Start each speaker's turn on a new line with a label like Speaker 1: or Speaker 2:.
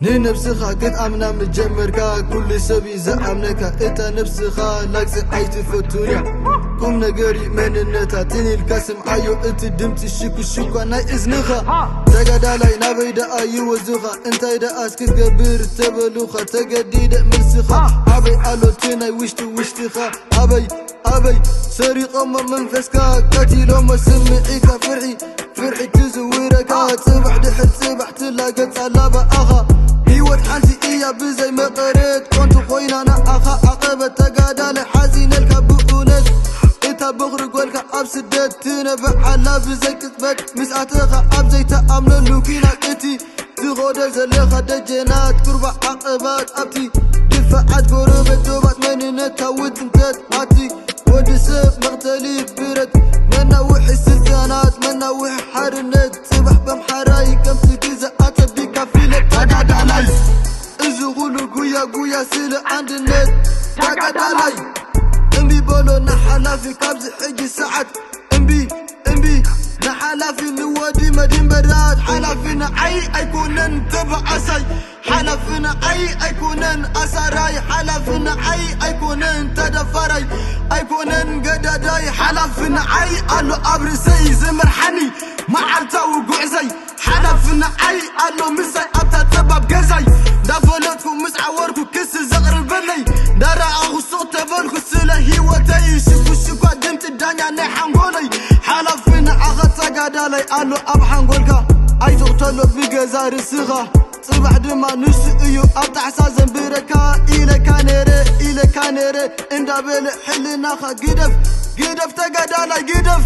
Speaker 1: ننفسخا كتأمنا مجمركا كل سبي زعمنكا إتا نفسخا لاكس عيت فتونيا كم نقري من النتا تني الكاسم عيو انت دمت الشكو الشكو ناي إذنخا تقدالي نابيدا أيو وزوخا انت إذا أسكت قبير تبلوخا تقديد مرسخا أبي ألو تناي وشتخا أبي سريق من فسكا كاتيلو مسمعيكا فرحي تزوركا صبح دحت صبح تلاقت علابة أخا هيوت حالتي إيا بزي ما قريت كنت خوينا أنا أخا عقبة تقادالي حزين الكبؤونت إتا بغرق والكا أبسدت تنبع على بزي كتبت مسعتخا أبزي تأمن لوكينا إتي تغودر زليخا دجينات كربع عقبات أبتي دفعات قربت دوبات منينتها وتنتت ماتي ودسب مغتلي برد منا وحي السلطانات منا وحي حارنت صبح بمحراي كم تكيزة أتبي كافيلة تقعد علي إزو غلو قويا سيلة عند النت تقعد علي امبي بولو نحلا في كابز حجي ساعات امبي نحلا في نوادي مدين براد حلفنا أي كونن تبع أساي حلفنا أي كونن أساراي حلفنا أي كونن تدفراي أي كونن قداداي حلفنا أي ألو أبرسي زمر حني ما عرتا وقعزي حلفنا أي ألو مساي أبتا تباب قزي دافلتكو مسعوركو كس زغر البني دارا أغو صوت تبالكو سلهي وتاي شكو دمت الدنيا نحنقولي حلفنا أغتا قدالي ألو أبحنقولكا أي تغتلو بقزار الصغة صبح دما نسئيو أبتع سازن بركا إلى كانيري إندا بيلي حلي ناخا قدف تقدالي قدف